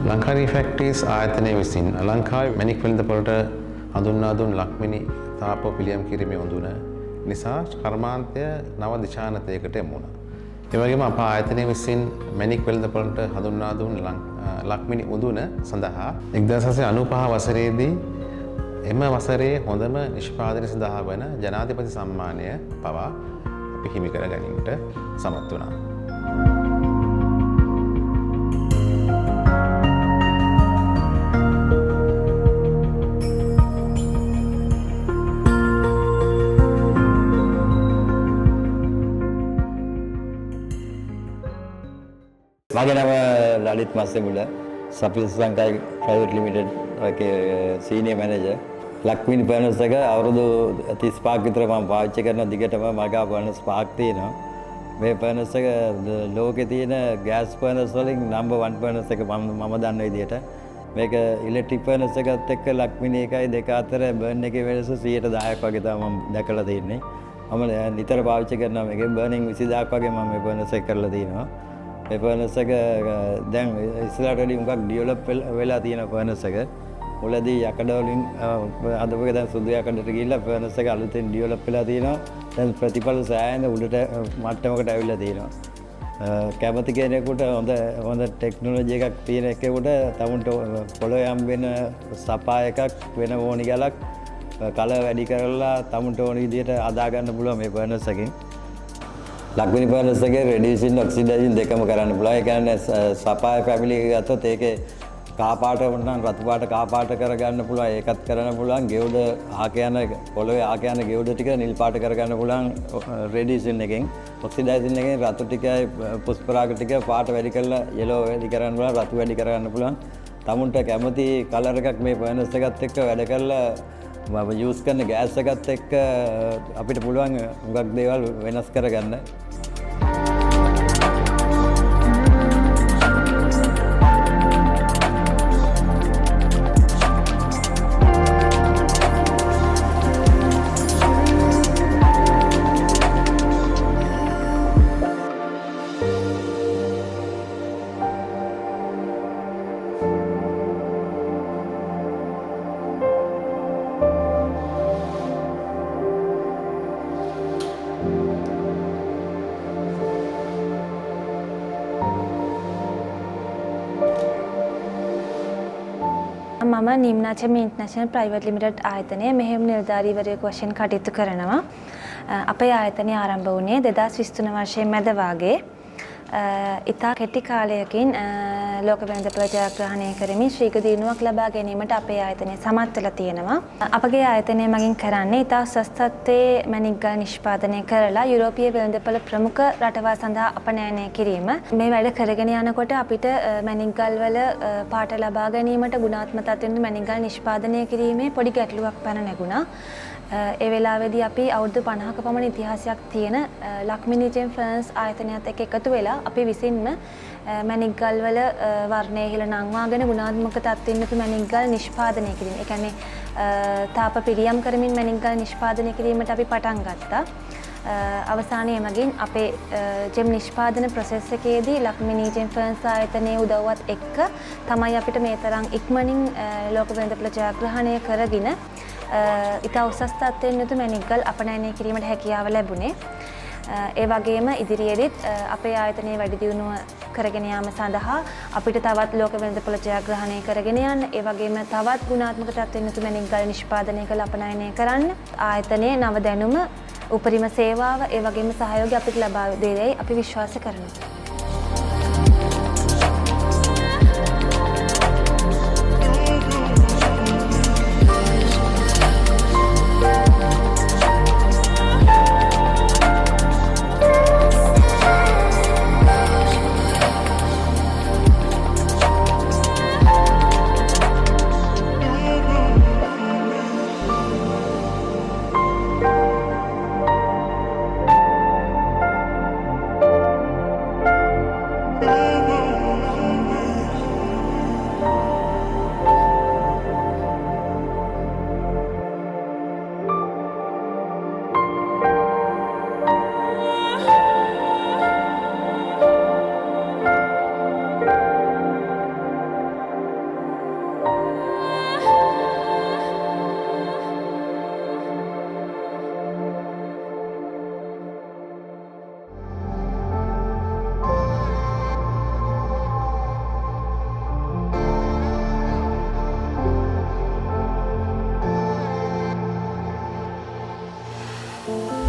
ලංකාවේ ෆැක්ටරිස් ආයතනයේ විසින් ලංකාවේ මැණික් වෙළඳපොළට හඳුන්වා දුන් ලක්මිනි තාප පිළියම් කිරීමේ හොඳුන නිසා කර්මාන්තය නව දිශානතයකට යමු වුණා. ඒ වගේම අප ආයතනයේ විසින් මැණික් වෙළඳපොළට හඳුන්වා දුන් ලක්මිනි උඳුන සඳහා 1995 වසරේදී එම වසරේ හොඳම නිෂ්පාදනය සඳහා වන ජනාධිපති සම්මානය පවා අපි හිමි කර ගැනීමට සමත් වුණා. මගේ නම ලලිත් මස්සෙමුල සපිස් ලංකායි ප්‍රයිවට් ලිමිටඩ් එකේ සීනියර් මැනේජර්. ලක්මිනි ෆර්නස් එක අවුරුදු 35ක් විතර මම පාවිච්චි කරන දිගටම මගා ෆර්නස් පහක් තියෙනවා. මේ ෆර්නස් එක ලෝකේ තියෙන ගෑස් ෆර්නස් වලින් නම්බර් 1 ෆර්නස් එක මම දන්න විදිහට. මේක ඉලෙක්ට්‍රික් ෆර්නස් එකත් එක්ක ලක්මිනි එකයි දෙක අතර බර්න් එකේ වෙනස 110ක් වගේ තමයි මම දැකලා තියෙන්නේ. මම නිතර පාවිච්චි කරනවා මේකේ බර්නින් 20000ක් වගේ මම මේ ෆර්නස් එක කරලා තියෙනවා. මේ ෆර්නස් එක දැන් ඉස්සරහට වලින් මොකක් ඩෙවලොප් වෙලා තියෙන ෆර්නස් එක. මුලදී යකඩ වලින් අදපුවක දැන් සුදු යකඩට ගිහිල්ලා ෆර්නස් එක අලුතෙන් ඩෙවලොප් වෙලා තියෙනවා. දැන් ප්‍රතිඵල සෑහෙන උඩට මට්ටමකට ඇවිල්ලා තියෙනවා. කැමති කෙනෙකුට හොඳ ටෙක්නොලොජි එකක් තියෙන එකෙකුට තමුන්ට පොළොවේ හම් වෙන සපා එකක් වෙන ඕනි ගලක් කලර් වැඩි කරලා තමුන්ට ඕන විදිහට හදා ගන්න පුළුවන් මේ ෆර්නස් එකෙන්. ලක්මිනි ෆර්නස් එකේ රෙඩියුසින් ඔක්සිඩයිසින් දෙකම කරන්න පුළුවන්. ඒ කියන්නේ සපාය ෆැමිලි එක ගත්තොත් ඒකේ කහ පාට වුණා නම් රතු පාට කහ පාට කරගන්න පුළුවන්. ඒකත් කරන්න පුළුවන්. ගෙවුඩ ආක යන පොළවේ ආක යන ගෙවුඩ ටික නිල් පාට කරගන්න පුළුවන් රෙඩියුසින් එකෙන්. ඔක්සිඩයිසින් එකෙන් රතු ටිකයි පුෂ්පරාග ටික පාට වැඩි කරලා යෙලෝ වැඩි කරන්න පුළුවන්. රතු වැඩි කරගන්න පුළුවන්. තමුන්ට කැමති කලර් එකක් මේ ෆර්නස් එකත් එක්ක වැඩ කරලා මම යූස් කරන ගෑස් එකත් එක්ක අපිට පුළුවන් හුඟක් දේවල් වෙනස් කරගන්න. මම නිම්නාචම ඉන්ටර්නැෂනල් ප්‍රයිවට් ලිමිටඩ් ආයතනයේ මෙහෙයුම් නිලධාරීවරයෙකු වශයෙන් කටයුතු කරනවා. අපේ ආයතනය ආරම්භ වුණේ 2023 වර්ෂයේ මැද වාගේ. ඉතා කෙටි කාලයකින් ලෝක වෙළඳපොළ ජයග්‍රහණය කරමින් ශීඝ්‍ර දියුණුවක් ලබා ගැනීමට අපේ ආයතනය සමත් වෙලා තියෙනවා. අපගේ ආයතනය මගින් කරන්නේ ඉතා උසස් තත්ත්වයේ මැණික් ගල් නිෂ්පාදනය කරලා යුරෝපීය වෙළඳපොළ ප්‍රමුඛ රටවල් සඳහා අපනයනය කිරීම. මේ වැඩ කරගෙන යනකොට අපිට මැණික් ගල් වල පාට ලබා ගැනීමට ගුණාත්මක තත්ත්වෙන් මැණික් ගල් නිෂ්පාදනය කිරීමේ පොඩි ගැටලුවක් පැන නැගුණා. ඒ වෙලාවේදී අපි අවුරුදු 50ක පමණ ඉතිහාසයක් තියෙන ලක්මිනි ජෙම් ෆර්නස් ආයතනයත් එක්ක එකතු වෙලා අපි විසින්ම මැණික් ගල් වල වර්ණය ඉහළ නංවාගෙන ගුණාත්මක තත්ත්වෙන් යුතු මැණික් ගල් නිෂ්පාදනය කිරීම. ඒ කියන්නේ තාප පිළියම් කරමින් මැණික් ගල් නිෂ්පාදනය කිරීමට අපි පටන් ගත්තා. අවසානයේ මගින් අපේ ජෙම් නිෂ්පාදන ප්‍රොසෙස් එකේදී ලක්මිනි ජෙම් ෆර්නස් ආයතනයේ උදව්වත් එක්ක තමයි අපිට මේ තරම් ඉක්මනින් ලෝක වෙළඳපොළ ජයග්‍රහණය කරගෙන ඉතා උසස් තත්ත්වයෙන් යුතු මැණික් ගල් අපනයනය කිරීමට හැකියාව ලැබුණේ. ඒ වගේම ඉදිරියේදීත් අපේ ආයතනයේ වැඩි දියුණුව කරගෙන යාම සඳහා අපිට තවත් ලෝක වෙළඳපොළ ජයග්‍රහණය කරගෙන යන්න, ඒ වගේම තවත් ගුණාත්මක තත්ත්වයෙන් යුතු මැණික් ගල් නිෂ්පාදනය කළ අපනයනය කරන්න ආයතනයේ නව දැනුම, උපරිම සේවාව, ඒ වගේම සහයෝගය අපිට ලබා දෙයි අපි විශ්වාස කරනවා. කරනවා.